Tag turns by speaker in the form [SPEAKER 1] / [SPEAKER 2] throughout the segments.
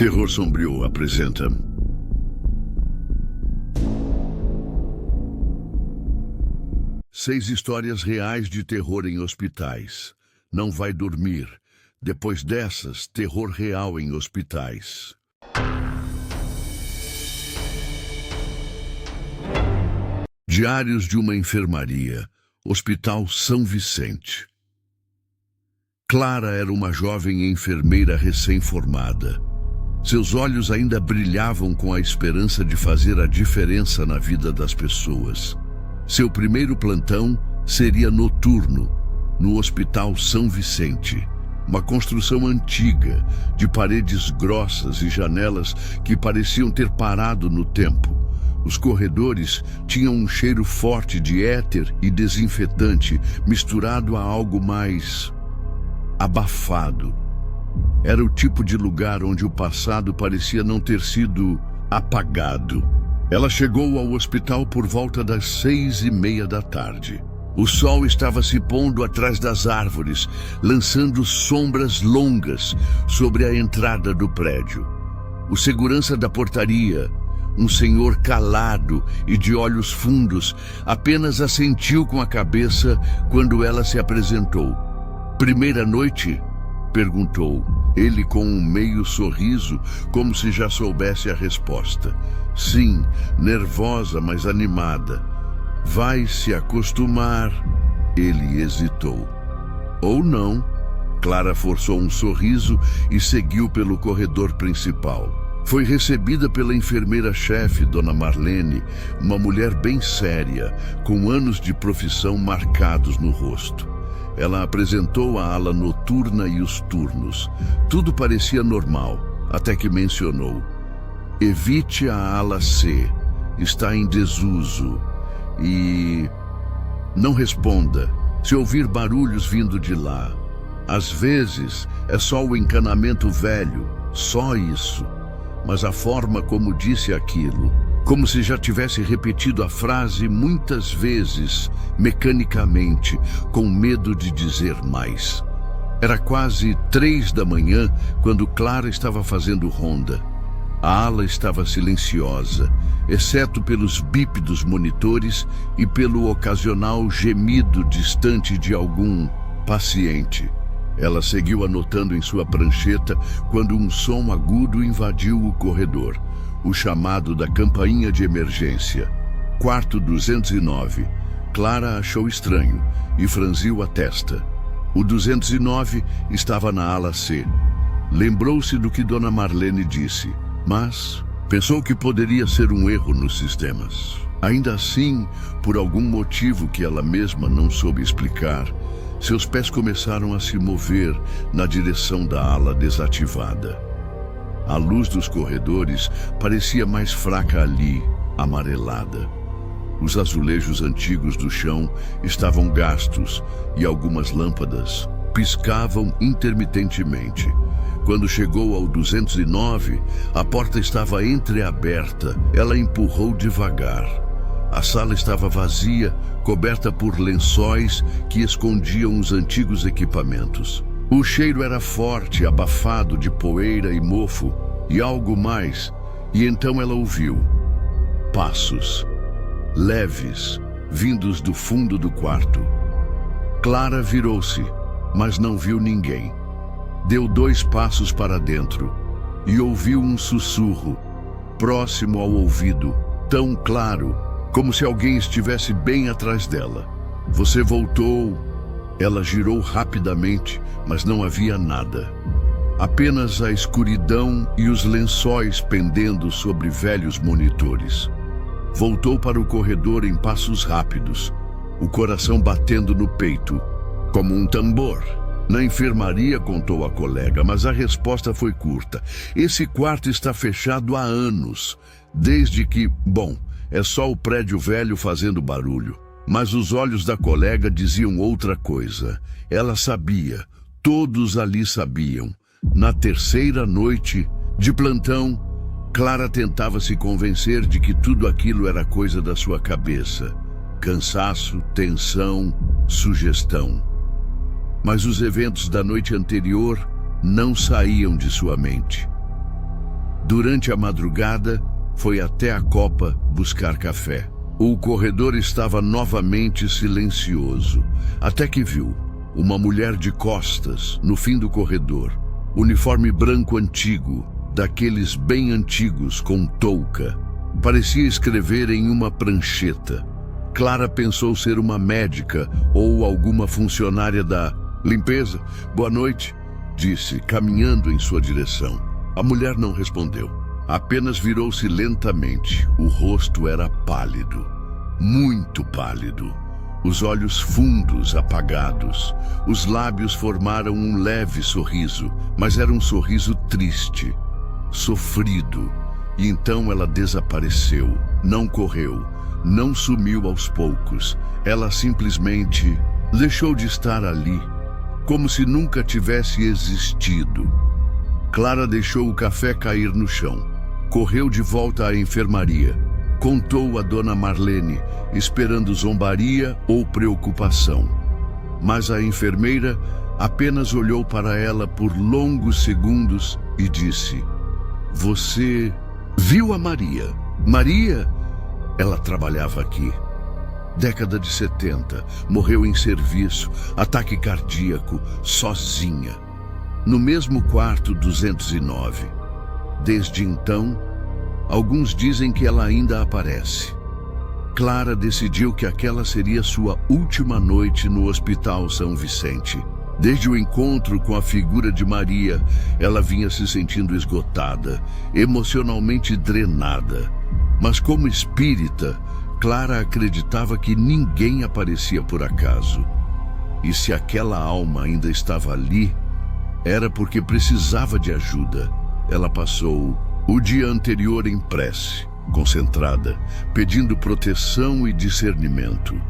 [SPEAKER 1] Terror Sombrio apresenta Seis histórias reais de terror em hospitais. Não vai dormir. Depois dessas, terror real em hospitais. Diários de uma enfermaria. Hospital São Vicente. Clara era uma jovem enfermeira recém-formada. Seus olhos ainda brilhavam com a esperança de fazer a diferença na vida das pessoas. Seu primeiro plantão seria noturno, no Hospital São Vicente. Uma construção antiga, de paredes grossas e janelas que pareciam ter parado no tempo. Os corredores tinham um cheiro forte de éter e desinfetante, misturado a algo mais abafado. Era o tipo de lugar onde o passado parecia não ter sido apagado. Ela chegou ao hospital por volta das 6:30 da tarde. O sol estava se pondo atrás das árvores, lançando sombras longas sobre a entrada do prédio. O segurança da portaria, um senhor calado e de olhos fundos, apenas assentiu com a cabeça quando ela se apresentou. "Primeira noite?" perguntou, ele com um meio sorriso, como se já soubesse a resposta. "Sim, nervosa, mas animada. Vai se acostumar." Ele hesitou. "Ou não." Clara forçou um sorriso e seguiu pelo corredor principal. Foi recebida pela enfermeira-chefe, Dona Marlene, uma mulher bem séria, com anos de profissão marcados no rosto. Ela apresentou a ala noturna e os turnos. Tudo parecia normal, até que mencionou: "Evite a ala C, está em desuso. E não responda se ouvir barulhos vindo de lá. Às vezes é só o encanamento velho, só isso." Mas a forma como disse aquilo, como se já tivesse repetido a frase muitas vezes, mecanicamente, com medo de dizer mais. Era quase 3 da manhã quando Clara estava fazendo ronda. A ala estava silenciosa, exceto pelos bip dos monitores e pelo ocasional gemido distante de algum paciente. Ela seguiu anotando em sua prancheta quando um som agudo invadiu o corredor. O chamado da campainha de emergência. Quarto 209. Clara achou estranho e franziu a testa. O 209 estava na ala C. Lembrou-se do que Dona Marlene disse, mas pensou que poderia ser um erro nos sistemas. Ainda assim, por algum motivo que ela mesma não soube explicar, seus pés começaram a se mover na direção da ala desativada. A luz dos corredores parecia mais fraca ali, amarelada. Os azulejos antigos do chão estavam gastos e algumas lâmpadas piscavam intermitentemente. Quando chegou ao 209, a porta estava entreaberta. Ela empurrou devagar. A sala estava vazia, coberta por lençóis que escondiam os antigos equipamentos. O cheiro era forte, abafado de poeira e mofo, e algo mais, e então ela ouviu passos, leves, vindos do fundo do quarto. Clara virou-se, mas não viu ninguém. Deu 2 passos para dentro e ouviu um sussurro, próximo ao ouvido, tão claro, como se alguém estivesse bem atrás dela. "Você voltou." Ela girou rapidamente, mas não havia nada. Apenas a escuridão e os lençóis pendendo sobre velhos monitores. Voltou para o corredor em passos rápidos, o coração batendo no peito, como um tambor. "Na enfermaria", contou a colega, mas a resposta foi curta. "Esse quarto está fechado há anos, desde que... Bom, é só o prédio velho fazendo barulho." Mas os olhos da colega diziam outra coisa. Ela sabia, todos ali sabiam. Na 3ª noite de plantão, Clara tentava se convencer de que tudo aquilo era coisa da sua cabeça. Cansaço, tensão, sugestão. Mas os eventos da noite anterior não saíam de sua mente. Durante a madrugada, foi até a copa buscar café. O corredor estava novamente silencioso, até que viu uma mulher de costas no fim do corredor, uniforme branco antigo, daqueles bem antigos com touca. Parecia escrever em uma prancheta. Clara pensou ser uma médica ou alguma funcionária da limpeza. "Boa noite", disse, caminhando em sua direção. A mulher não respondeu. Apenas virou-se lentamente. O rosto era pálido, muito pálido. Os olhos fundos, apagados. Os lábios formaram um leve sorriso, mas era um sorriso triste, sofrido. E então ela desapareceu. Não correu, não sumiu aos poucos. Ela simplesmente deixou de estar ali, como se nunca tivesse existido. Clara deixou o café cair no chão. Correu de volta à enfermaria. Contou a dona Marlene, esperando zombaria ou preocupação. Mas a enfermeira apenas olhou para ela por longos segundos e disse: "Você viu a Maria?" "Maria?" "Ela trabalhava aqui. Década de 70, morreu em serviço, ataque cardíaco, sozinha. No mesmo quarto 209. Desde então, alguns dizem que ela ainda aparece." Clara decidiu que aquela seria sua última noite no Hospital São Vicente. Desde o encontro com a figura de Maria, ela vinha se sentindo esgotada, emocionalmente drenada. Mas como espírita, Clara acreditava que ninguém aparecia por acaso. E se aquela alma ainda estava ali, era porque precisava de ajuda. Ela passou o dia anterior em prece, concentrada, pedindo proteção e discernimento.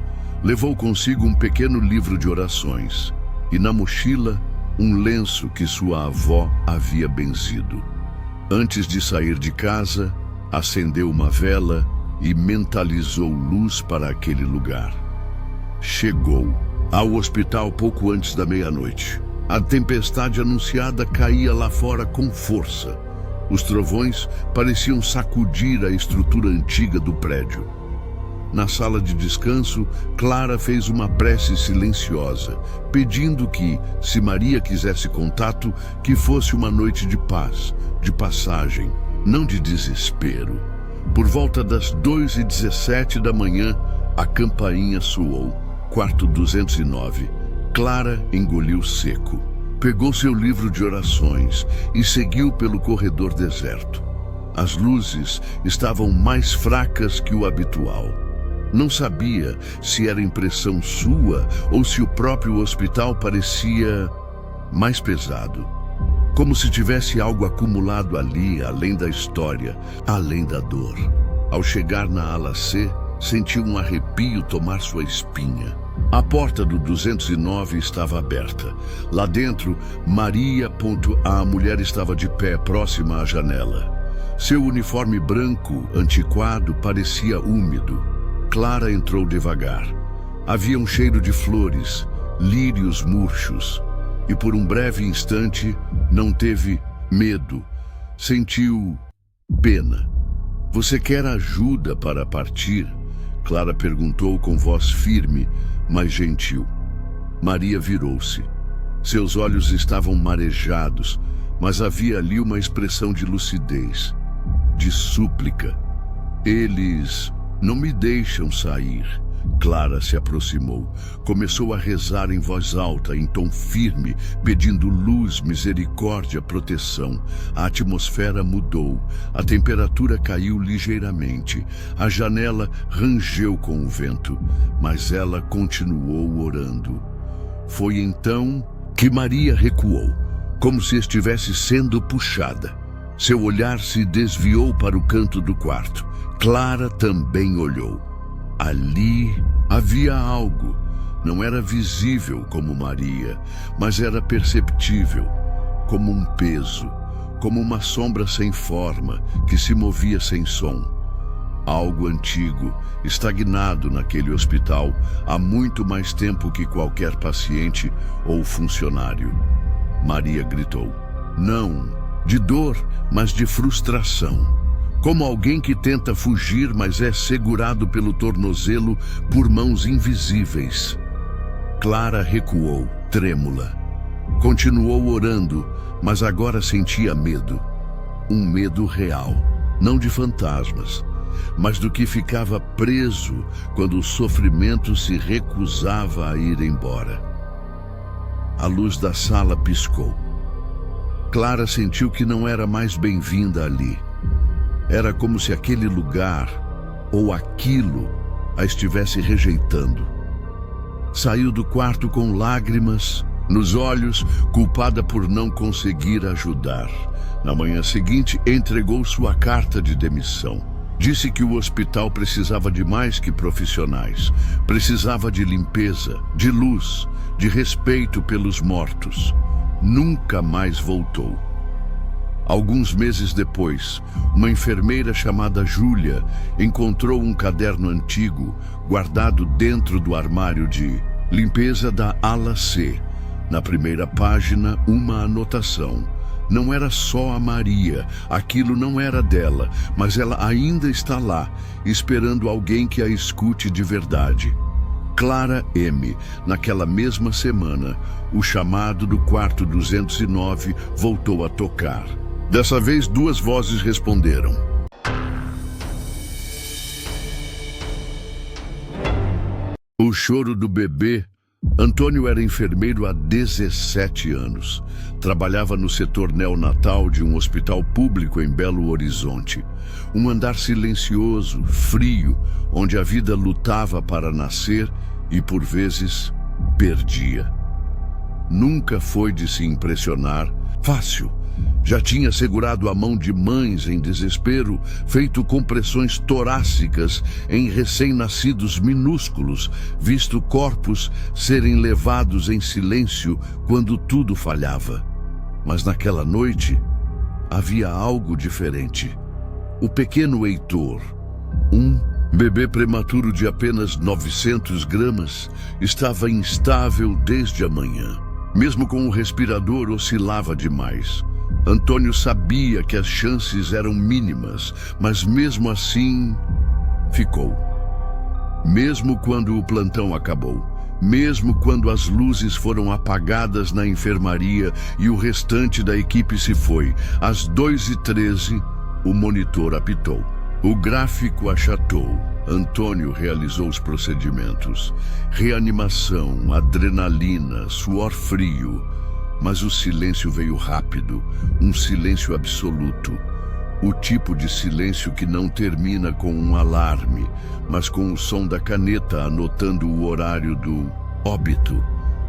[SPEAKER 1] Levou consigo um pequeno livro de orações e na mochila um lenço que sua avó havia benzido. Antes de sair de casa, acendeu uma vela e mentalizou luz para aquele lugar. Chegou ao hospital pouco antes da meia-noite. A tempestade anunciada caía lá fora com força. Os trovões pareciam sacudir a estrutura antiga do prédio. Na sala de descanso, Clara fez uma prece silenciosa, pedindo que, se Maria quisesse contato, que fosse uma noite de paz, de passagem, não de desespero. Por volta das 2h17 da manhã, a campainha soou. Quarto 209. Clara engoliu seco. Pegou seu livro de orações e seguiu pelo corredor deserto. As luzes estavam mais fracas que o habitual. Não sabia se era impressão sua ou se o próprio hospital parecia mais pesado. Como se tivesse algo acumulado ali, além da história, além da dor. Ao chegar na ala C, sentiu um arrepio tomar sua espinha. A porta do 209 estava aberta. Lá dentro, Maria. A mulher estava de pé, próxima à janela. Seu uniforme branco, antiquado, parecia úmido. Clara entrou devagar. Havia um cheiro de flores, lírios murchos. E por um breve instante, não teve medo. Sentiu pena. "Você quer ajuda para partir?" Clara perguntou com voz firme, mas gentil. Maria virou-se. Seus olhos estavam marejados, mas havia ali uma expressão de lucidez, de súplica. "Eles não me deixam sair." Clara se aproximou. Começou a rezar em voz alta, em tom firme, pedindo luz, misericórdia, proteção. A atmosfera mudou. A temperatura caiu ligeiramente. A janela rangeu com o vento, mas ela continuou orando. Foi então que Maria recuou, como se estivesse sendo puxada. Seu olhar se desviou para o canto do quarto. Clara também olhou. Ali havia algo. Não era visível como Maria, mas era perceptível, como um peso, como uma sombra sem forma que se movia sem som. Algo antigo, estagnado naquele hospital há muito mais tempo que qualquer paciente ou funcionário. Maria gritou: "Não, De dor, mas de frustração. Como alguém que tenta fugir, mas é segurado pelo tornozelo por mãos invisíveis. Clara recuou, trêmula. Continuou orando, mas agora sentia medo. Um medo real, não de fantasmas, mas do que ficava preso quando o sofrimento se recusava a ir embora. A luz da sala piscou. Clara sentiu que não era mais bem-vinda ali. Era como se aquele lugar, ou aquilo, a estivesse rejeitando. Saiu do quarto com lágrimas nos olhos, culpada por não conseguir ajudar. Na manhã seguinte, entregou sua carta de demissão. Disse que o hospital precisava de mais que profissionais. Precisava de limpeza, de luz, de respeito pelos mortos. Nunca mais voltou. Alguns meses depois, uma enfermeira chamada Júlia encontrou um caderno antigo guardado dentro do armário de limpeza da ala C. Na primeira página, uma anotação. Não era só a Maria, aquilo não era dela, mas ela ainda está lá, esperando alguém que a escute de verdade. Clara M. Naquela mesma semana, o chamado do quarto 209 voltou a tocar. Dessa vez, duas vozes responderam. O choro do bebê. Antônio era enfermeiro há 17 anos. Trabalhava no setor neonatal de um hospital público em Belo Horizonte. Um andar silencioso, frio, onde a vida lutava para nascer e, por vezes, perdia. Nunca foi de se impressionar. Fácil. Já tinha segurado a mão de mães em desespero, feito compressões torácicas em recém-nascidos minúsculos, visto corpos serem levados em silêncio quando tudo falhava. Mas naquela noite, havia algo diferente. O pequeno Heitor, um bebê prematuro de apenas 900 gramas, estava instável desde a manhã. Mesmo com o respirador, oscilava demais. Antônio sabia que as chances eram mínimas, mas mesmo assim, ficou. Mesmo quando o plantão acabou, mesmo quando as luzes foram apagadas na enfermaria e o restante da equipe se foi, às 2h13, o monitor apitou. O gráfico achatou. Antônio realizou os procedimentos. Reanimação, adrenalina, suor frio. Mas o silêncio veio rápido, um silêncio absoluto. O tipo de silêncio que não termina com um alarme, mas com o som da caneta anotando o horário do óbito.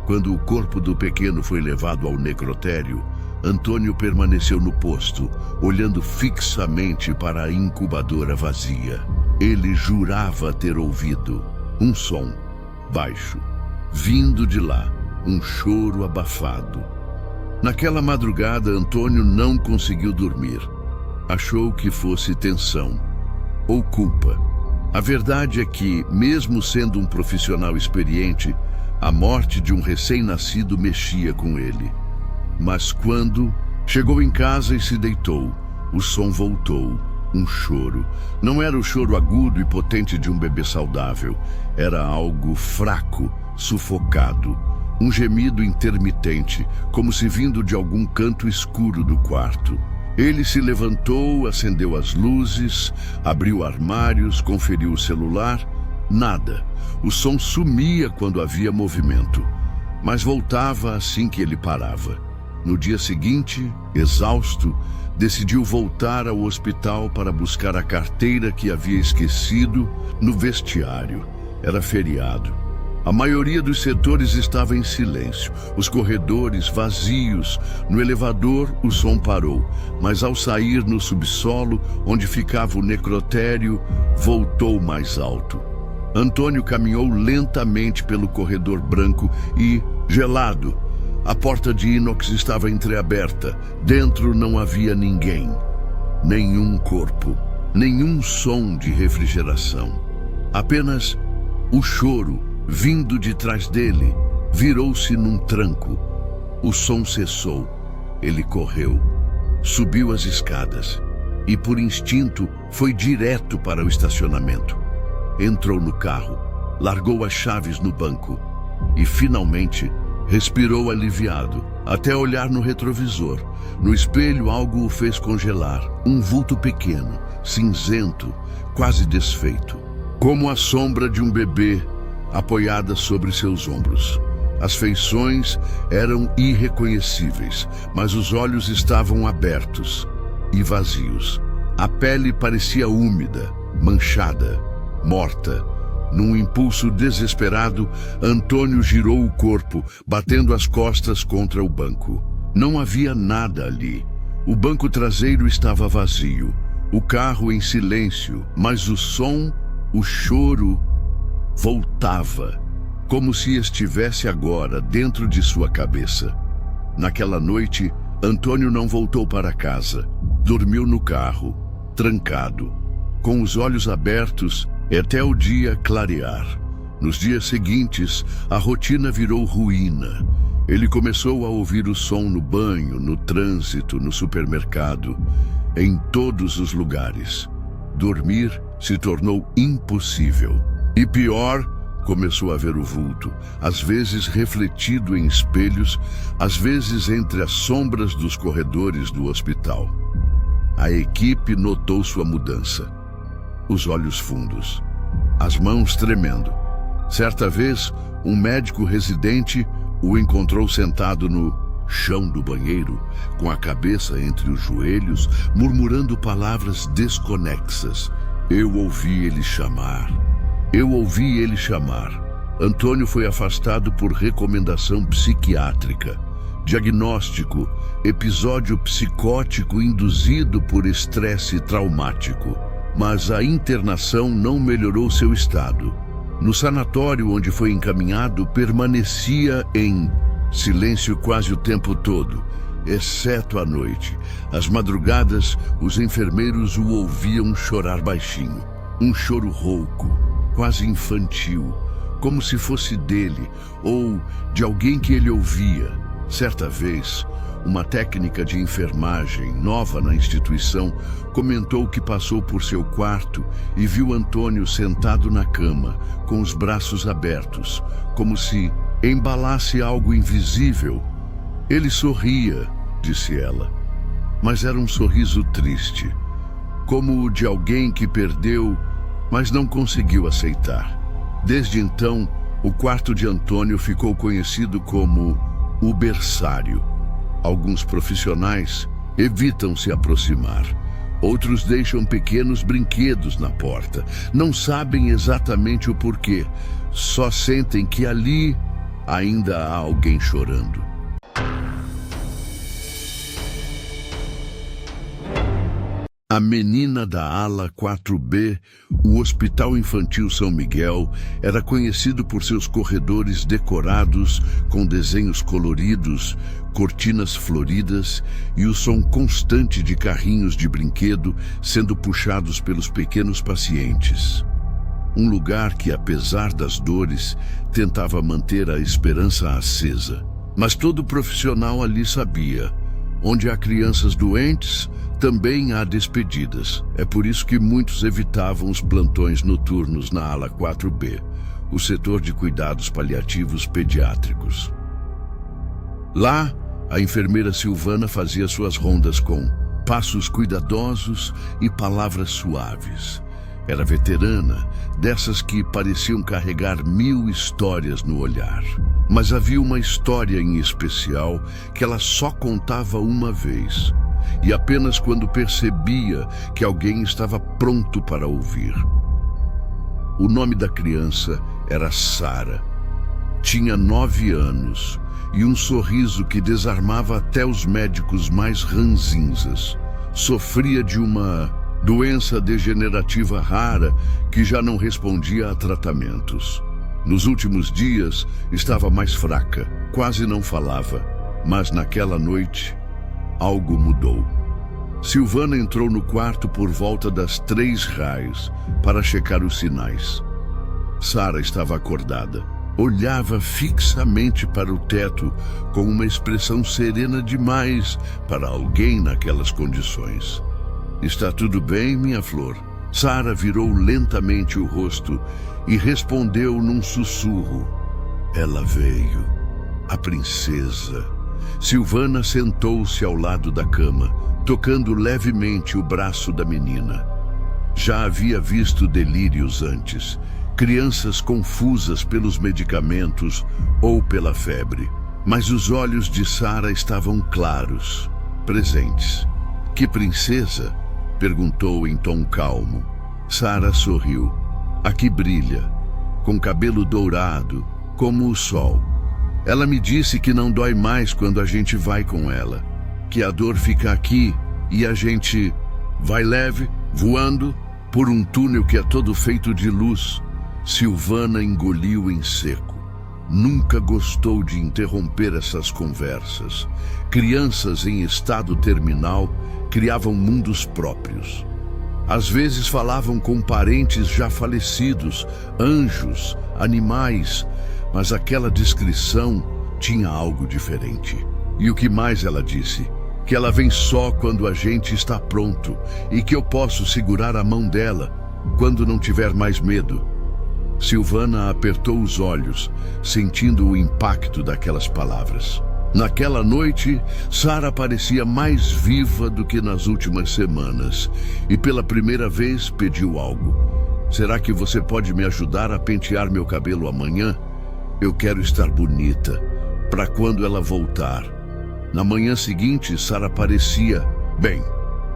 [SPEAKER 1] Quando o corpo do pequeno foi levado ao necrotério, Antônio permaneceu no posto, olhando fixamente para a incubadora vazia. Ele jurava ter ouvido um som baixo, vindo de lá, um choro abafado. Naquela madrugada, Antônio não conseguiu dormir. Achou que fosse tensão ou culpa. A verdade é que, mesmo sendo um profissional experiente, a morte de um recém-nascido mexia com ele. Mas quando chegou em casa e se deitou, o som voltou, um choro. Não era o choro agudo e potente de um bebê saudável. Era algo fraco, sufocado. Um gemido intermitente, como se vindo de algum canto escuro do quarto. Ele se levantou, acendeu as luzes, abriu armários, conferiu o celular. Nada. O som sumia quando havia movimento, mas voltava assim que ele parava. No dia seguinte, exausto, decidiu voltar ao hospital para buscar a carteira que havia esquecido no vestiário. Era feriado. A maioria dos setores estava em silêncio, os corredores vazios. No elevador, o som parou, mas ao sair no subsolo, onde ficava o necrotério, voltou mais alto. Antônio caminhou lentamente pelo corredor branco e, gelado, a porta de inox estava entreaberta. Dentro não havia ninguém, nenhum corpo, nenhum som de refrigeração. Apenas o choro, vindo de trás dele, virou-se num tranco. O som cessou. Ele correu. subiu as escadas e, por instinto, foi direto para o estacionamento. Entrou no carro, largou as chaves no banco e, finalmente, respirou aliviado, até olhar no retrovisor. No espelho, algo o fez congelar. Um vulto pequeno, cinzento, quase desfeito, como a sombra de um bebê apoiada sobre seus ombros. As feições eram irreconhecíveis, mas os olhos estavam abertos e vazios. A pele parecia úmida, manchada, morta. Num impulso desesperado, Antônio girou o corpo, batendo as costas contra o banco. Não havia nada ali. O banco traseiro estava vazio, o carro em silêncio, mas o som, o choro, voltava, como se estivesse agora dentro de sua cabeça. Naquela noite, Antônio não voltou para casa. Dormiu no carro, trancado, com os olhos abertos, até o dia clarear. Nos dias seguintes, a rotina virou ruína. Ele começou a ouvir o som no banho, no trânsito, no supermercado, em todos os lugares. Dormir se tornou impossível. E pior, começou a ver o vulto, às vezes refletido em espelhos, às vezes entre as sombras dos corredores do hospital. A equipe notou sua mudança. Os olhos fundos, as mãos tremendo. Certa vez, um médico residente o encontrou sentado no chão do banheiro, com a cabeça entre os joelhos, murmurando palavras desconexas. Eu ouvi ele chamar. Eu ouvi ele chamar. Antônio foi afastado por recomendação psiquiátrica. Diagnóstico: episódio psicótico induzido por estresse traumático. Mas a internação não melhorou seu estado. No sanatório onde foi encaminhado, permanecia em silêncio quase o tempo todo, exceto à noite. Às madrugadas, os enfermeiros o ouviam chorar baixinho. Um choro rouco, quase infantil, como se fosse dele ou de alguém que ele ouvia. Certa vez, uma técnica de enfermagem nova na instituição comentou que passou por seu quarto e viu Antônio sentado na cama, com os braços abertos, como se embalasse algo invisível. Ele sorria, disse ela, mas era um sorriso triste, como o de alguém que perdeu, mas não conseguiu aceitar. Desde então, o quarto de Antônio ficou conhecido como o berçário. Alguns profissionais evitam se aproximar. Outros deixam pequenos brinquedos na porta. Não sabem exatamente o porquê. Só sentem que ali ainda há alguém chorando. A menina da ala 4B, o Hospital Infantil São Miguel, era conhecido por seus corredores decorados com desenhos coloridos, cortinas floridas e o som constante de carrinhos de brinquedo sendo puxados pelos pequenos pacientes. Um lugar que, apesar das dores, tentava manter a esperança acesa. Mas todo profissional ali sabia: onde há crianças doentes, também há despedidas. É por isso que muitos evitavam os plantões noturnos na ala 4B, o setor de cuidados paliativos pediátricos. Lá, a enfermeira Silvana fazia suas rondas com passos cuidadosos e palavras suaves. Era veterana, dessas que pareciam carregar 1000 histórias no olhar. Mas havia uma história em especial que ela só contava uma vez, e apenas quando percebia que alguém estava pronto para ouvir. O nome da criança era Sara. Tinha 9 anos e um sorriso que desarmava até os médicos mais ranzinzas. Sofria de uma doença degenerativa rara que já não respondia a tratamentos. Nos últimos dias estava mais fraca, quase não falava, mas naquela noite algo mudou. Silvana entrou no quarto por volta das 3 raios para checar os sinais. Sara estava acordada, olhava fixamente para o teto com uma expressão serena demais para alguém naquelas condições. Está tudo bem, minha flor? Sara virou lentamente o rosto e respondeu num sussurro. Ela veio, a princesa. Silvana sentou-se ao lado da cama, tocando levemente o braço da menina. Já havia visto delírios antes, crianças confusas pelos medicamentos ou pela febre. Mas os olhos de Sara estavam claros, presentes. Que princesa? Perguntou em tom calmo. Sara sorriu. A que brilha, com cabelo dourado, como o sol. Ela me disse que não dói mais quando a gente vai com ela, que a dor fica aqui e a gente vai leve, voando, por um túnel que é todo feito de luz. Silvana engoliu em seco. Nunca gostou de interromper essas conversas. Crianças em estado terminal criavam mundos próprios. Às vezes falavam com parentes já falecidos, anjos, animais, mas aquela descrição tinha algo diferente. E o que mais ela disse? Que ela vem só quando a gente está pronto e que eu posso segurar a mão dela quando não tiver mais medo. Silvana apertou os olhos, sentindo o impacto daquelas palavras. Naquela noite, Sara parecia mais viva do que nas últimas semanas e pela primeira vez pediu algo. Será que você pode me ajudar a pentear meu cabelo amanhã? Eu quero estar bonita, para quando ela voltar. Na manhã seguinte, Sara parecia, bem,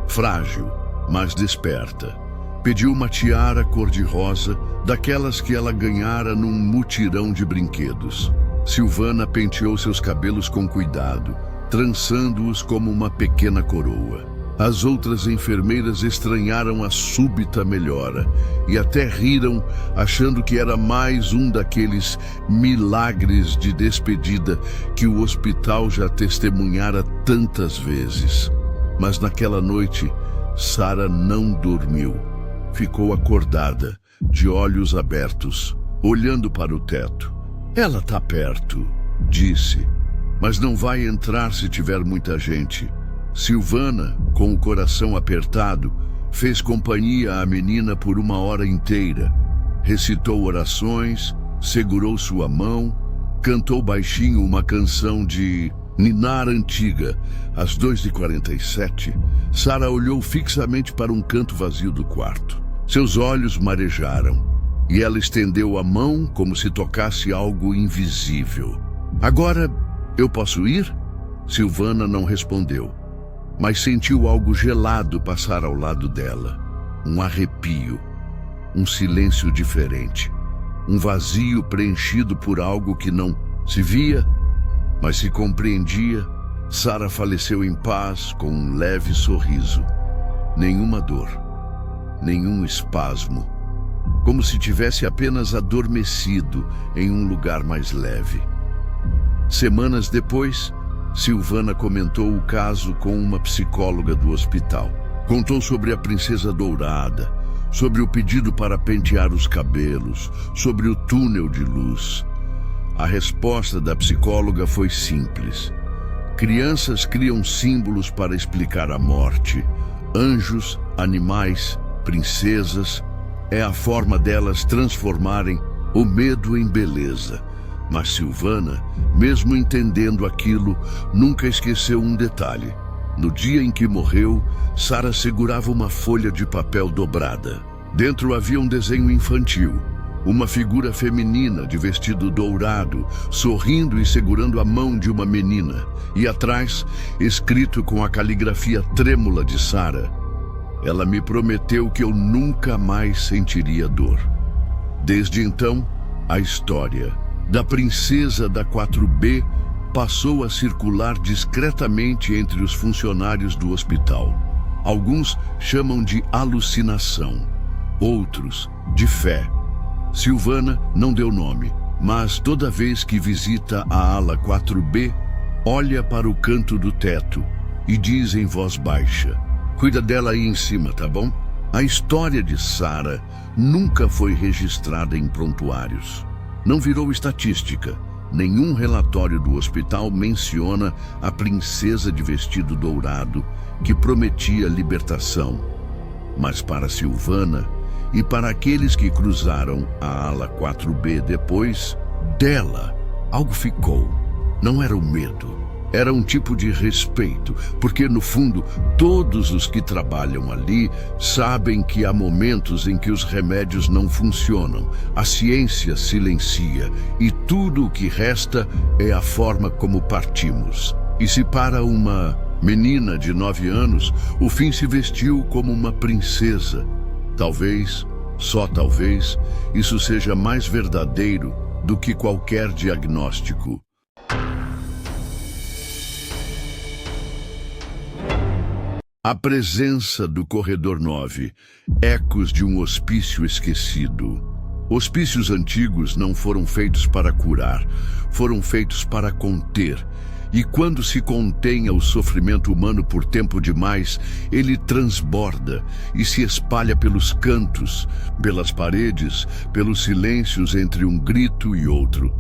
[SPEAKER 1] frágil, mas desperta. Pediu uma tiara cor-de-rosa, daquelas que ela ganhara num mutirão de brinquedos. Silvana penteou seus cabelos com cuidado, trançando-os como uma pequena coroa. As outras enfermeiras estranharam a súbita melhora e até riram, achando que era mais um daqueles milagres de despedida que o hospital já testemunhara tantas vezes. Mas naquela noite, Sara não dormiu. Ficou acordada, de olhos abertos, olhando para o teto. Ela está perto, disse, mas não vai entrar se tiver muita gente. Silvana, com o coração apertado, fez companhia à menina por 1 hora inteira. Recitou orações, segurou sua mão, cantou baixinho uma canção de ninar antiga. Às 2h47, Sara olhou fixamente para um canto vazio do quarto. Seus olhos marejaram e ela estendeu a mão como se tocasse algo invisível. Agora eu posso ir? Silvana não respondeu, mas sentiu algo gelado passar ao lado dela. Um arrepio, um silêncio diferente, um vazio preenchido por algo que não se via, mas se compreendia. Sara faleceu em paz com um leve sorriso. Nenhuma dor, nenhum espasmo, como se tivesse apenas adormecido em um lugar mais leve. Semanas depois, Silvana comentou o caso com uma psicóloga do hospital. Contou sobre a princesa dourada, sobre o pedido para pentear os cabelos, sobre o túnel de luz. A resposta da psicóloga foi simples. Crianças criam símbolos para explicar a morte. Anjos, animais, princesas, é a forma delas transformarem o medo em beleza. Mas Silvana, mesmo entendendo aquilo, nunca esqueceu um detalhe. No dia em que morreu, Sara segurava uma folha de papel dobrada. Dentro havia um desenho infantil, uma figura feminina de vestido dourado, sorrindo e segurando a mão de uma menina. E atrás, escrito com a caligrafia trêmula de Sara, ela me prometeu que eu nunca mais sentiria dor. Desde então, a história da princesa da 4B passou a circular discretamente entre os funcionários do hospital. Alguns chamam de alucinação, outros de fé. Silvana não deu nome, mas toda vez que visita a ala 4B, olha para o canto do teto e diz em voz baixa: "Cuida dela aí em cima, tá bom?" A história de Sara nunca foi registrada em prontuários. Não virou estatística. Nenhum relatório do hospital menciona a princesa de vestido dourado que prometia libertação. Mas para Silvana e para aqueles que cruzaram a ala 4B depois dela, algo ficou. Não era o medo. Era um tipo de respeito, porque no fundo todos os que trabalham ali sabem que há momentos em que os remédios não funcionam, a ciência silencia e tudo o que resta é a forma como partimos. E se para uma menina de 9 anos, o fim se vestiu como uma princesa, talvez, só talvez, isso seja mais verdadeiro do que qualquer diagnóstico. A presença do Corredor 9, ecos de um hospício esquecido. Hospícios antigos não foram feitos para curar, foram feitos para conter. E quando se contém o sofrimento humano por tempo demais, ele transborda e se espalha pelos cantos, pelas paredes, pelos silêncios entre um grito e outro.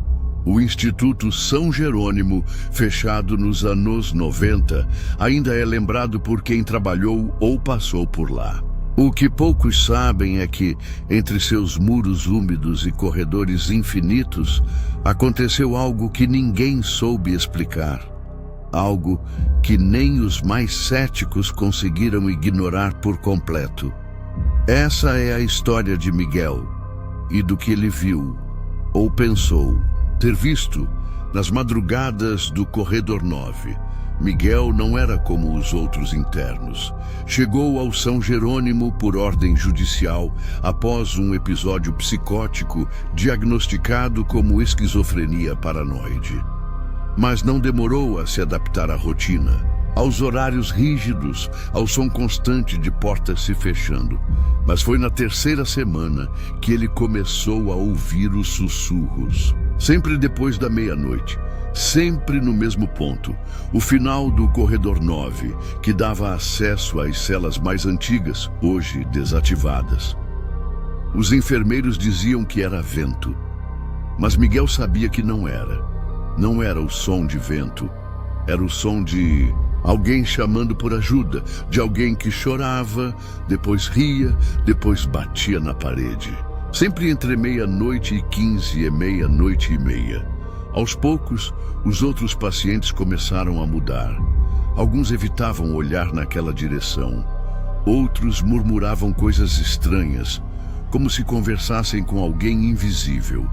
[SPEAKER 1] O Instituto São Jerônimo, fechado nos anos 90, ainda é lembrado por quem trabalhou ou passou por lá. O que poucos sabem é que, entre seus muros úmidos e corredores infinitos, aconteceu algo que ninguém soube explicar. Algo que nem os mais céticos conseguiram ignorar por completo. Essa é a história de Miguel e do que ele viu, ou pensou, ter visto nas madrugadas do Corredor 9. Miguel não era como os outros internos. Chegou ao São Jerônimo por ordem judicial após um episódio psicótico diagnosticado como esquizofrenia paranoide. Mas não demorou a se adaptar à rotina, aos horários rígidos, ao som constante de portas se fechando. Mas foi na 3ª semana que ele começou a ouvir os sussurros. Sempre depois da meia-noite, sempre no mesmo ponto, o final do Corredor 9, que dava acesso às celas mais antigas, hoje desativadas. Os enfermeiros diziam que era vento, mas Miguel sabia que não era. Não era o som de vento, era o som de alguém chamando por ajuda, de alguém que chorava, depois ria, depois batia na parede. Sempre entre 00:15 e 00:30. Aos poucos, os outros pacientes começaram a mudar. Alguns evitavam olhar naquela direção. Outros murmuravam coisas estranhas, como se conversassem com alguém invisível.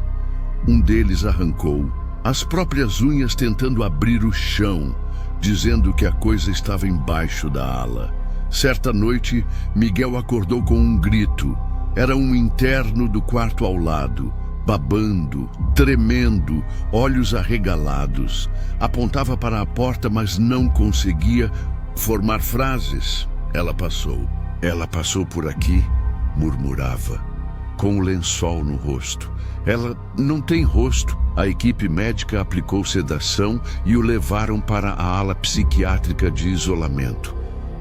[SPEAKER 1] Um deles arrancou as próprias unhas tentando abrir o chão, dizendo que a coisa estava embaixo da ala. Certa noite, Miguel acordou com um grito. Era um interno do quarto ao lado, babando, tremendo, olhos arregalados. Apontava para a porta, mas não conseguia formar frases. Ela passou por aqui, murmurava, com o lençol no rosto. Ela não tem rosto. A equipe médica aplicou sedação e o levaram para a ala psiquiátrica de isolamento.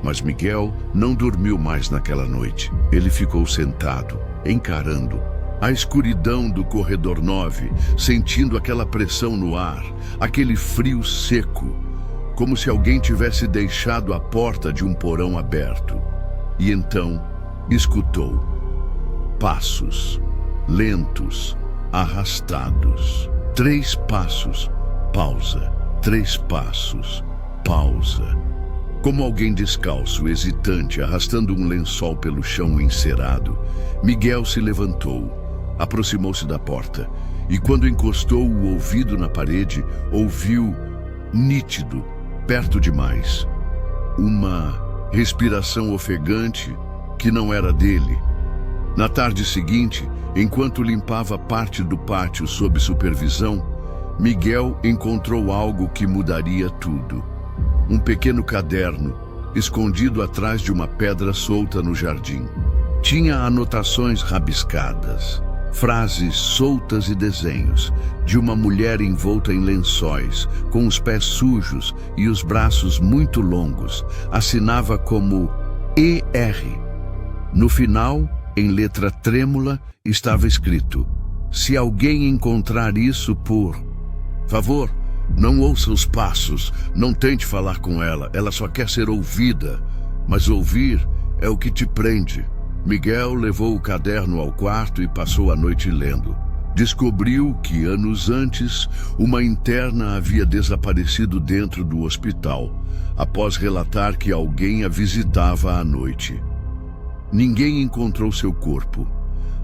[SPEAKER 1] Mas Miguel não dormiu mais naquela noite. Ele ficou sentado, encarando a escuridão do Corredor 9, sentindo aquela pressão no ar, aquele frio seco, como se alguém tivesse deixado a porta de um porão aberto. E então escutou passos, lentos, arrastados. 3 passos, pausa. 3 passos, pausa. Como alguém descalço, hesitante, arrastando um lençol pelo chão encerado, Miguel se levantou, aproximou-se da porta e, quando encostou o ouvido na parede, ouviu, nítido, perto demais, uma respiração ofegante que não era dele. Na tarde seguinte, enquanto limpava parte do pátio sob supervisão, Miguel encontrou algo que mudaria tudo. Um pequeno caderno, escondido atrás de uma pedra solta no jardim. Tinha anotações rabiscadas, frases soltas e desenhos de uma mulher envolta em lençóis, com os pés sujos e os braços muito longos. Assinava como ER. No final, em letra trêmula, estava escrito: Se alguém encontrar isso, por favor, não ouça os passos, não tente falar com ela, ela só quer ser ouvida, mas ouvir é o que te prende. Miguel levou o caderno ao quarto e passou a noite lendo. Descobriu que, anos antes, uma interna havia desaparecido dentro do hospital, após relatar que alguém a visitava à noite. Ninguém encontrou seu corpo,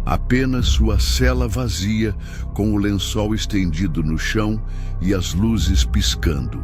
[SPEAKER 1] apenas sua cela vazia, com o lençol estendido no chão e as luzes piscando.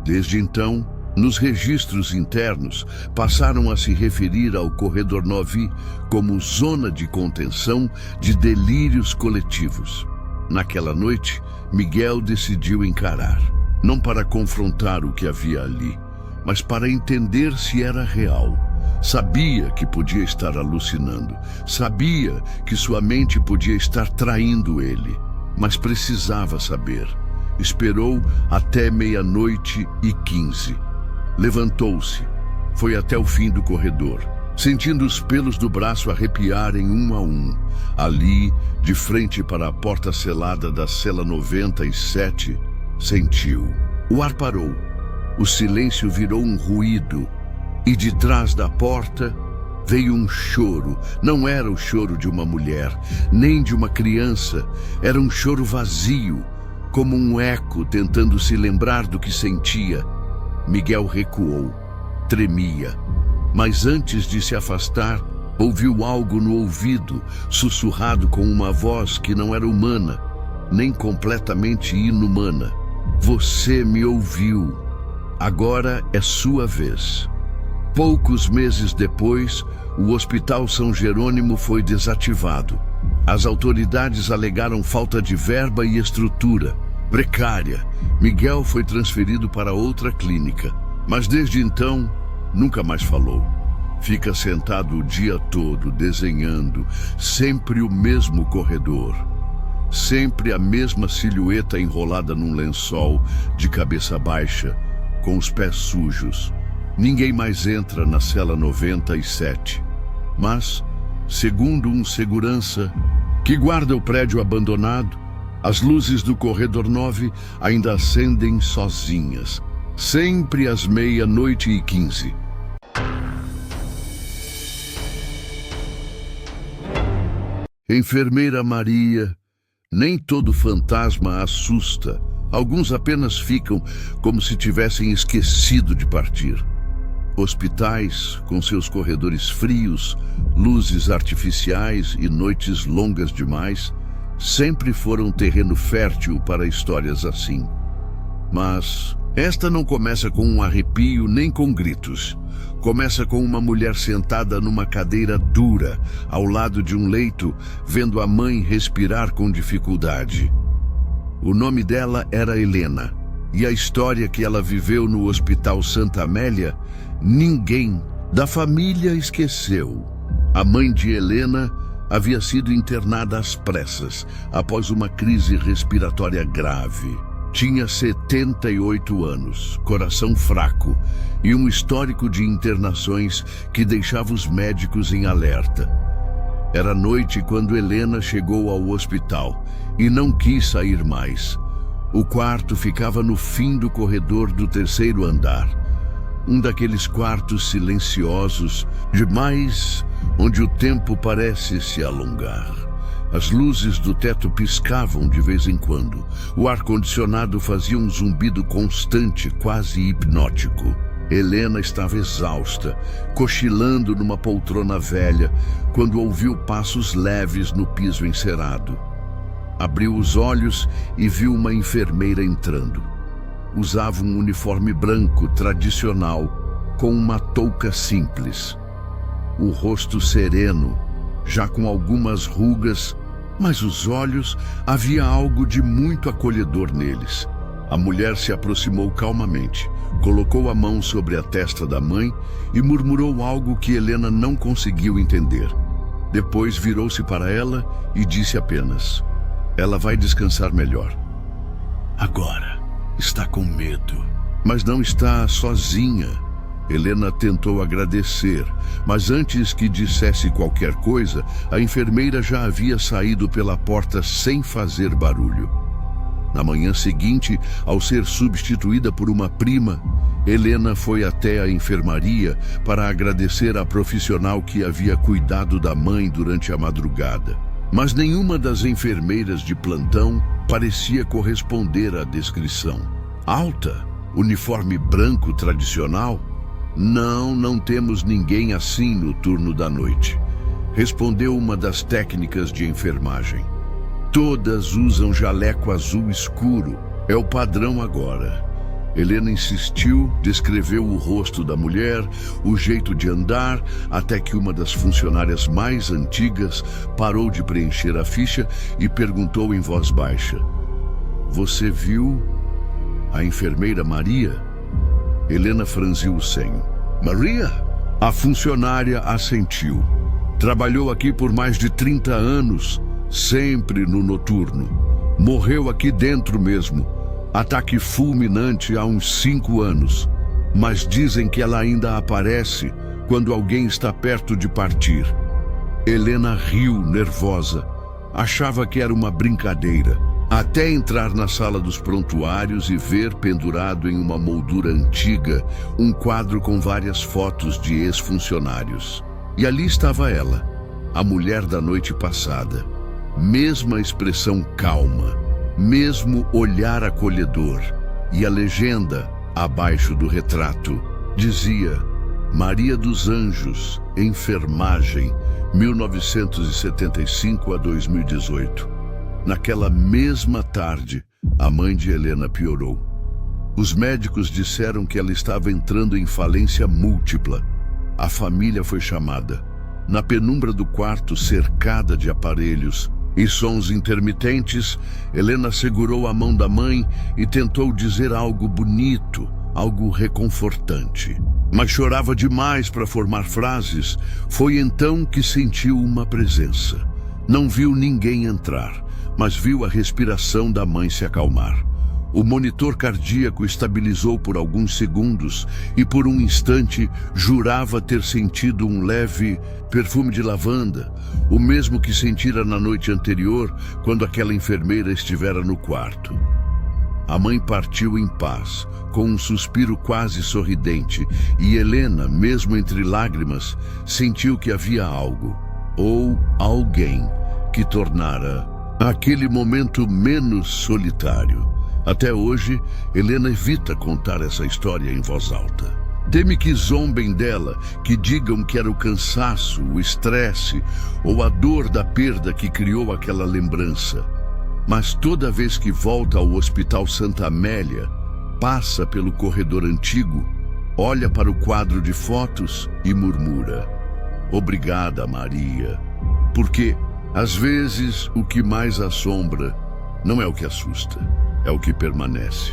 [SPEAKER 1] Desde então, nos registros internos, passaram a se referir ao Corredor 9 como zona de contenção de delírios coletivos. Naquela noite, Miguel decidiu encarar, não para confrontar o que havia ali, mas para entender se era real. Sabia que podia estar alucinando, sabia que sua mente podia estar traindo ele, mas precisava saber. Esperou até 00:15. Levantou-se, foi até o fim do corredor, sentindo os pelos do braço arrepiarem um a um. Ali, de frente para a porta selada da cela 97, sentiu. O ar parou, o silêncio virou um ruído, e de trás da porta veio um choro. Não era o choro de uma mulher, nem de uma criança, era um choro vazio, como um eco tentando se lembrar do que sentia. Miguel recuou, tremia, mas antes de se afastar, ouviu algo no ouvido, sussurrado com uma voz que não era humana, nem completamente inumana. Você me ouviu. Agora é sua vez. Poucos meses depois, o Hospital São Jerônimo foi desativado. As autoridades alegaram falta de verba e estrutura precária. Miguel foi transferido para outra clínica, mas desde então, nunca mais falou. Fica sentado o dia todo, desenhando, sempre o mesmo corredor. Sempre a mesma silhueta enrolada num lençol, de cabeça baixa, com os pés sujos. Ninguém mais entra na cela 97. Mas, segundo um segurança que guarda o prédio abandonado, as luzes do Corredor 9 ainda acendem sozinhas, sempre às 00:15. Enfermeira Maria, nem todo fantasma assusta. Alguns apenas ficam como se tivessem esquecido de partir. Hospitais, com seus corredores frios, luzes artificiais e noites longas demais, sempre foram terreno fértil para histórias assim. Mas esta não começa com um arrepio nem com gritos. Começa com uma mulher sentada numa cadeira dura, ao lado de um leito, vendo a mãe respirar com dificuldade. O nome dela era Helena, e a história que ela viveu no Hospital Santa Amélia, ninguém da família esqueceu. A mãe de Helena havia sido internada às pressas, após uma crise respiratória grave. Tinha 78 anos, coração fraco e um histórico de internações que deixava os médicos em alerta. Era noite quando Helena chegou ao hospital e não quis sair mais. O quarto ficava no fim do corredor do 3º andar. Um daqueles quartos silenciosos demais, onde o tempo parece se alongar. As luzes do teto piscavam de vez em quando. O ar-condicionado fazia um zumbido constante, quase hipnótico. Helena estava exausta, cochilando numa poltrona velha, quando ouviu passos leves no piso encerado. Abriu os olhos e viu uma enfermeira entrando. Usava um uniforme branco tradicional, com uma touca simples. O rosto sereno, já com algumas rugas, mas os olhos, havia algo de muito acolhedor neles. A mulher se aproximou calmamente, colocou a mão sobre a testa da mãe e murmurou algo que Helena não conseguiu entender. Depois virou-se para ela e disse apenas: "Ela vai descansar melhor. Agora está com medo, mas não está sozinha. Helena tentou agradecer, mas antes que dissesse qualquer coisa, a enfermeira já havia saído pela porta sem fazer barulho. Na manhã seguinte, ao ser substituída por uma prima, Helena foi até a enfermaria para agradecer à profissional que havia cuidado da mãe durante a madrugada. Mas nenhuma das enfermeiras de plantão parecia corresponder à descrição. Alta, uniforme branco tradicional? Não temos ninguém assim no turno da noite, respondeu uma das técnicas de enfermagem. Todas usam jaleco azul escuro, é o padrão agora. Helena insistiu, descreveu o rosto da mulher, o jeito de andar, até que uma das funcionárias mais antigas parou de preencher a ficha e perguntou em voz baixa: "Você viu a enfermeira Maria?" Helena franziu o senho. "Maria?" A funcionária assentiu. "Trabalhou aqui por mais de 30 anos, sempre no noturno. Morreu aqui dentro mesmo. Ataque fulminante há uns 5 anos. Mas dizem que ela ainda aparece quando alguém está perto de partir." Helena riu, nervosa. Achava que era uma brincadeira. Até entrar na sala dos prontuários e ver pendurado em uma moldura antiga um quadro com várias fotos de ex-funcionários. E ali estava ela, a mulher da noite passada. Mesma expressão calma, mesmo olhar acolhedor. E a legenda, abaixo do retrato, dizia: Maria dos Anjos, enfermagem, 1975 a 2018. Naquela mesma tarde, a mãe de Helena piorou. Os médicos disseram que ela estava entrando em falência múltipla. A família foi chamada. Na penumbra do quarto, cercada de aparelhos e sons intermitentes, Helena segurou a mão da mãe e tentou dizer algo bonito, algo reconfortante. Mas chorava demais para formar frases. Foi então que sentiu uma presença. Não viu ninguém entrar, mas viu a respiração da mãe se acalmar. O monitor cardíaco estabilizou por alguns segundos e por um instante jurava ter sentido um leve perfume de lavanda, o mesmo que sentira na noite anterior quando aquela enfermeira estivera no quarto. A mãe partiu em paz, com um suspiro quase sorridente, e Helena, mesmo entre lágrimas, sentiu que havia algo, ou alguém, que tornara aquele momento menos solitário. Até hoje, Helena evita contar essa história em voz alta. Teme que zombem dela, que digam que era o cansaço, o estresse ou a dor da perda que criou aquela lembrança. Mas toda vez que volta ao Hospital Santa Amélia, passa pelo corredor antigo, olha para o quadro de fotos e murmura: "Obrigada, Maria." Porque, às vezes, o que mais assombra não é o que assusta, é o que permanece.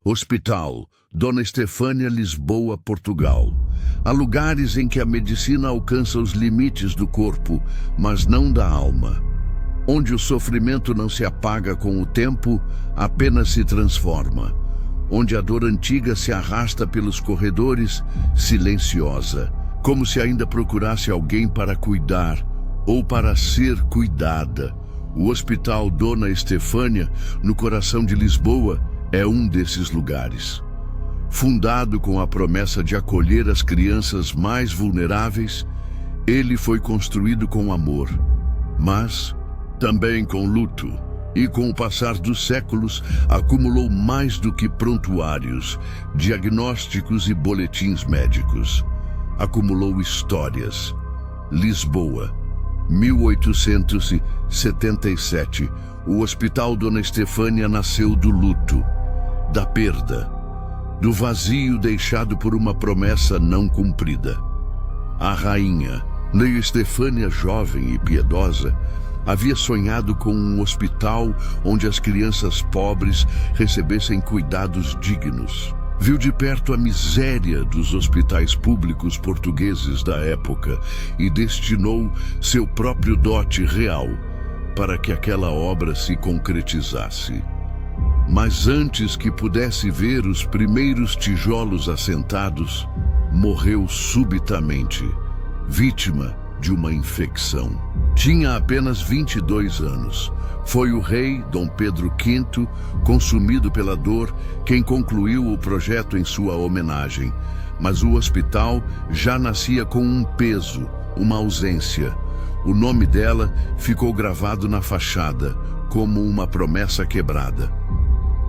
[SPEAKER 1] Hospital Dona Estefânia, Lisboa, Portugal. Há lugares em que a medicina alcança os limites do corpo, mas não da alma. Onde o sofrimento não se apaga com o tempo, apenas se transforma. Onde a dor antiga se arrasta pelos corredores, silenciosa, como se ainda procurasse alguém para cuidar ou para ser cuidada. O Hospital Dona Estefânia, no coração de Lisboa, é um desses lugares. Fundado com a promessa de acolher as crianças mais vulneráveis, ele foi construído com amor, mas também com luto. E com o passar dos séculos, acumulou mais do que prontuários, diagnósticos e boletins médicos. Acumulou histórias. Lisboa, 1877. O Hospital Dona Estefânia nasceu do luto, da perda, do vazio deixado por uma promessa não cumprida. A rainha, Dona Estefânia, jovem e piedosa, havia sonhado com um hospital onde as crianças pobres recebessem cuidados dignos. Viu de perto a miséria dos hospitais públicos portugueses da época e destinou seu próprio dote real para que aquela obra se concretizasse. Mas antes que pudesse ver os primeiros tijolos assentados, morreu subitamente, vítima de uma infecção. Tinha apenas 22 anos. Foi o rei Dom Pedro V, consumido pela dor, quem concluiu o projeto em sua homenagem. Mas o hospital já nascia com um peso, uma ausência. O nome dela ficou gravado na fachada, como uma promessa quebrada.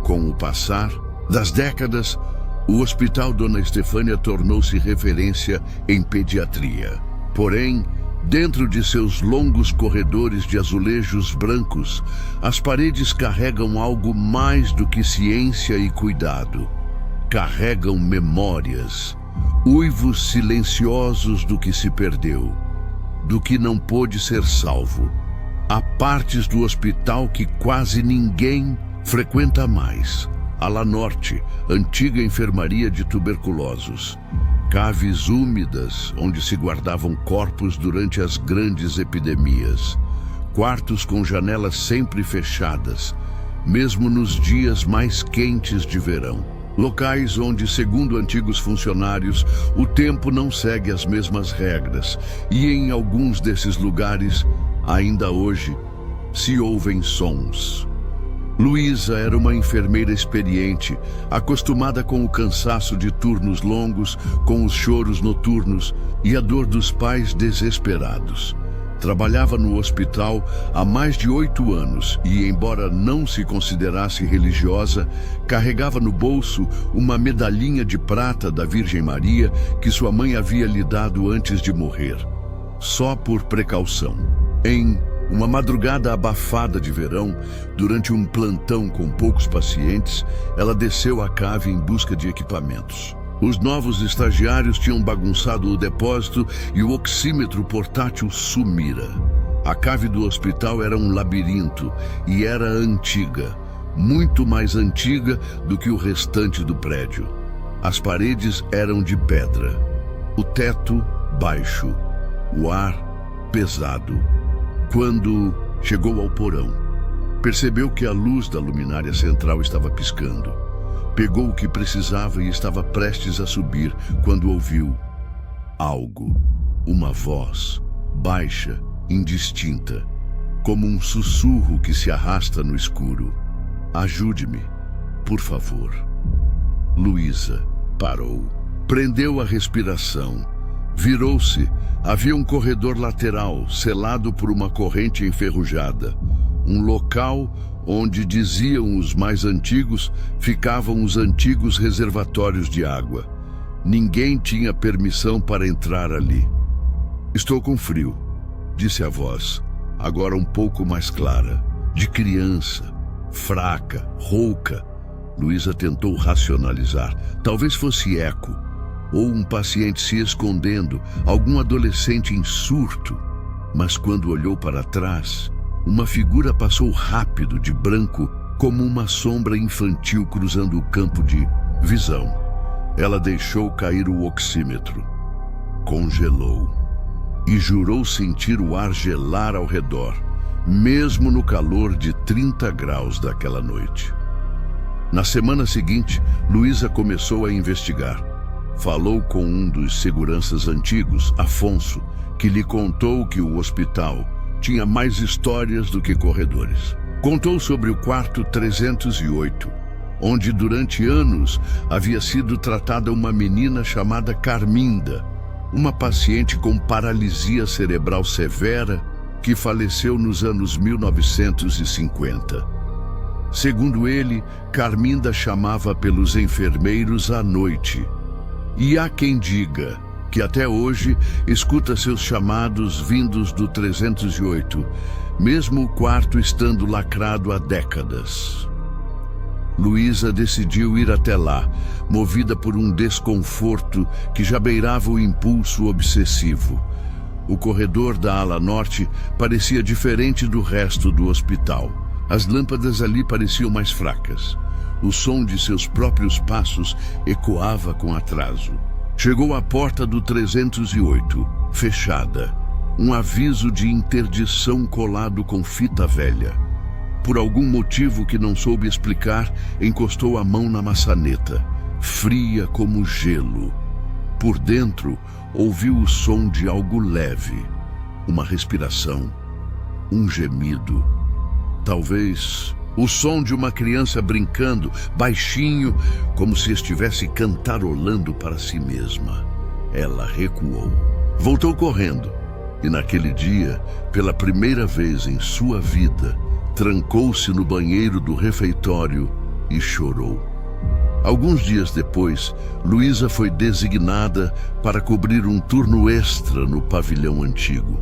[SPEAKER 1] Com o passar das décadas, o Hospital Dona Estefânia tornou-se referência em pediatria. Porém, dentro de seus longos corredores de azulejos brancos, as paredes carregam algo mais do que ciência e cuidado. Carregam memórias, uivos silenciosos do que se perdeu, do que não pôde ser salvo. Há partes do hospital que quase ninguém frequenta mais. Ala Norte, antiga enfermaria de tuberculosos. Caves úmidas, onde se guardavam corpos durante as grandes epidemias. Quartos com janelas sempre fechadas, mesmo nos dias mais quentes de verão. Locais onde, segundo antigos funcionários, o tempo não segue as mesmas regras. E em alguns desses lugares, ainda hoje, se ouvem sons. Luísa era uma enfermeira experiente, acostumada com o cansaço de turnos longos, com os choros noturnos e a dor dos pais desesperados. Trabalhava no hospital há mais de 8 anos e, embora não se considerasse religiosa, carregava no bolso uma medalhinha de prata da Virgem Maria que sua mãe havia lhe dado antes de morrer, só por precaução. Em uma madrugada abafada de verão, durante um plantão com poucos pacientes, ela desceu à cave em busca de equipamentos. Os novos estagiários tinham bagunçado o depósito e o oxímetro portátil sumira. A cave do hospital era um labirinto e era antiga, muito mais antiga do que o restante do prédio. As paredes eram de pedra, o teto baixo, o ar pesado. Quando chegou ao porão, percebeu que a luz da luminária central estava piscando. Pegou o que precisava e estava prestes a subir quando ouviu algo. Uma voz, baixa, indistinta, como um sussurro que se arrasta no escuro. Ajude-me, por favor. Luísa parou, prendeu a respiração. Virou-se. Havia um corredor lateral, selado por uma corrente enferrujada. Um local onde, diziam os mais antigos, ficavam os antigos reservatórios de água. Ninguém tinha permissão para entrar ali. Estou com frio, disse a voz, agora um pouco mais clara. De criança, fraca, rouca. Luísa tentou racionalizar. Talvez fosse eco. Ou um paciente se escondendo, algum adolescente em surto. Mas quando olhou para trás, uma figura passou rápido de branco, como uma sombra infantil cruzando o campo de visão. Ela deixou cair o oxímetro. Congelou. E jurou sentir o ar gelar ao redor, mesmo no calor de 30 graus daquela noite. Na semana seguinte, Luísa começou a investigar. Falou com um dos seguranças antigos, Afonso, que lhe contou que o hospital tinha mais histórias do que corredores. Contou sobre o quarto 308, onde durante anos havia sido tratada uma menina chamada Carminda, uma paciente com paralisia cerebral severa que faleceu nos anos 1950. Segundo ele, Carminda chamava pelos enfermeiros à noite. E há quem diga que até hoje escuta seus chamados vindos do 308, mesmo o quarto estando lacrado há décadas. Luísa decidiu ir até lá, movida por um desconforto que já beirava o impulso obsessivo. O corredor da ala norte parecia diferente do resto do hospital. As lâmpadas ali pareciam mais fracas. O som de seus próprios passos ecoava com atraso. Chegou à porta do 308, fechada. Um aviso de interdição colado com fita velha. por algum motivo que não soube explicar, encostou a mão na maçaneta, fria como gelo. Por dentro, ouviu o som de algo leve, uma respiração, um gemido. Talvez o som de uma criança brincando, baixinho, como se estivesse cantarolando para si mesma. Ela recuou. Voltou correndo e naquele dia, pela primeira vez em sua vida, trancou-se no banheiro do refeitório e chorou. Alguns dias depois, Luísa foi designada para cobrir um turno extra no pavilhão antigo,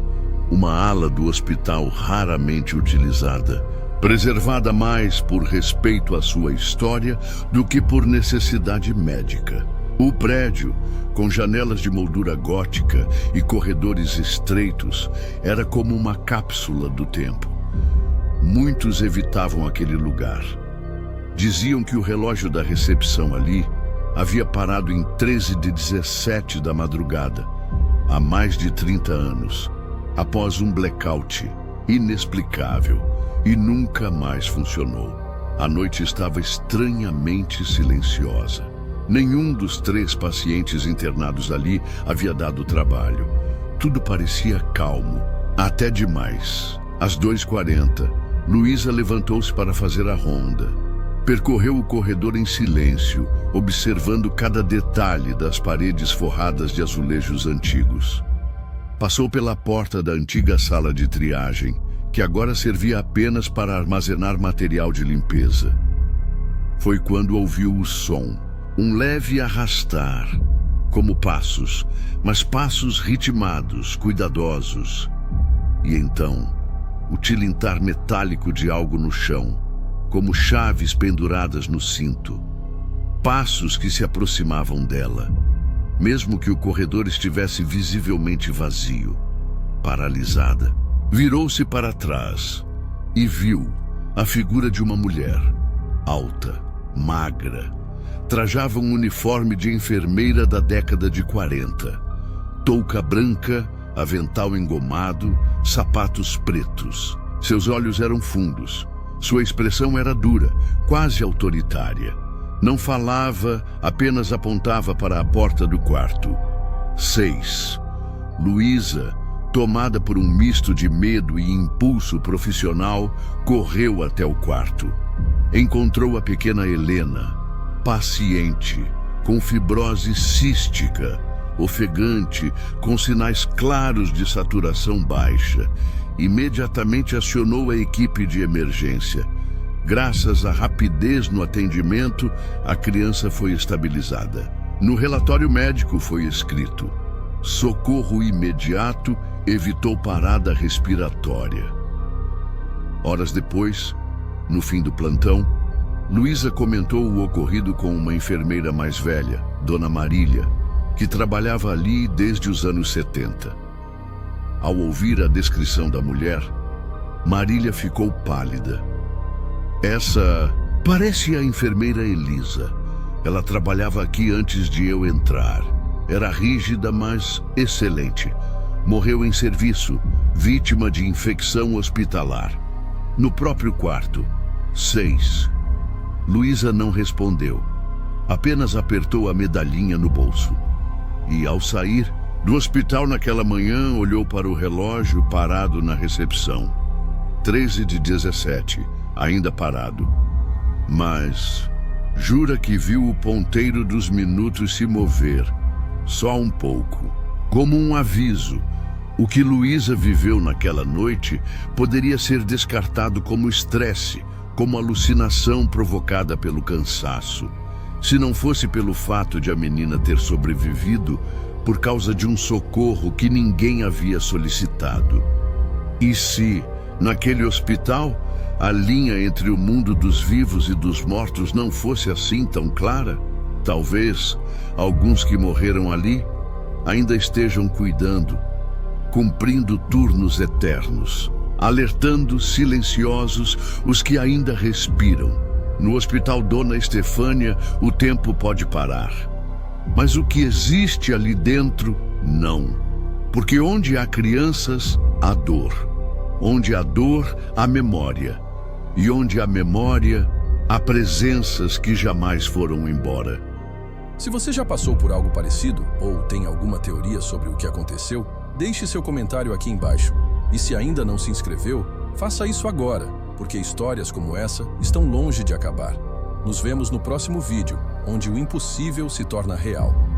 [SPEAKER 1] uma ala do hospital raramente utilizada, preservada mais por respeito à sua história do que por necessidade médica. O prédio, com janelas de moldura gótica e corredores estreitos, era como uma cápsula do tempo. Muitos evitavam aquele lugar. Diziam que o relógio da recepção ali havia parado em 13h17 da madrugada, há mais de 30 anos, após um blackout inexplicável, e nunca mais funcionou. A noite estava estranhamente silenciosa. Nenhum dos 3 pacientes internados ali havia dado trabalho. Tudo parecia calmo, até demais. Às 2h40, Luísa levantou-se para fazer a ronda. Percorreu o corredor em silêncio, observando cada detalhe das paredes forradas de azulejos antigos. Passou pela porta da antiga sala de triagem, que agora servia apenas para armazenar material de limpeza. Foi quando ouviu o som, um leve arrastar, como passos, mas passos ritmados, cuidadosos. E então, o tilintar metálico de algo no chão, como chaves penduradas no cinto. Passos que se aproximavam dela, mesmo que o corredor estivesse visivelmente vazio. Paralisada, virou-se para trás e viu a figura de uma mulher, alta, magra. Trajava um uniforme de enfermeira da década de 40. Touca branca, avental engomado, sapatos pretos. Seus olhos eram fundos. Sua expressão era dura, quase autoritária. Não falava, apenas apontava para a porta do quarto. 6. Luísa, tomada por um misto de medo e impulso profissional, correu até o quarto. Encontrou a pequena Helena, paciente, com fibrose cística, ofegante, com sinais claros de saturação baixa. Imediatamente acionou a equipe de emergência. Graças à rapidez no atendimento, a criança foi estabilizada. No relatório médico foi escrito: socorro imediato, evitou parada respiratória. Horas depois, no fim do plantão, Luísa comentou o ocorrido com uma enfermeira mais velha, Dona Marília, que trabalhava ali desde os anos 70. Ao ouvir a descrição da mulher, Marília ficou pálida. Essa parece a enfermeira Elisa. Ela trabalhava aqui antes de eu entrar. Era rígida, mas excelente. Morreu em serviço, vítima de infecção hospitalar. No próprio quarto. 6. Luísa não respondeu. Apenas apertou a medalhinha no bolso. E, ao sair do hospital naquela manhã, olhou para o relógio parado na recepção. 13h17, ainda parado. Mas jura que viu o ponteiro dos minutos se mover, só um pouco, como um aviso. O que Luísa viveu naquela noite poderia ser descartado como estresse, como alucinação provocada pelo cansaço, se não fosse pelo fato de a menina ter sobrevivido por causa de um socorro que ninguém havia solicitado. E se, naquele hospital, a linha entre o mundo dos vivos e dos mortos não fosse assim tão clara? Talvez alguns que morreram ali ainda estejam cuidando, cumprindo turnos eternos, alertando silenciosos os que ainda respiram. No Hospital Dona Estefânia, o tempo pode parar. Mas o que existe ali dentro, não. Porque onde há crianças, há dor. Onde há dor, há memória. e onde há memória, há presenças que jamais foram embora.
[SPEAKER 2] Se você já passou por algo parecido ou tem alguma teoria sobre o que aconteceu, deixe seu comentário aqui embaixo. E se ainda não se inscreveu, faça isso agora, porque histórias como essa estão longe de acabar. Nos vemos no próximo vídeo, onde o impossível se torna real.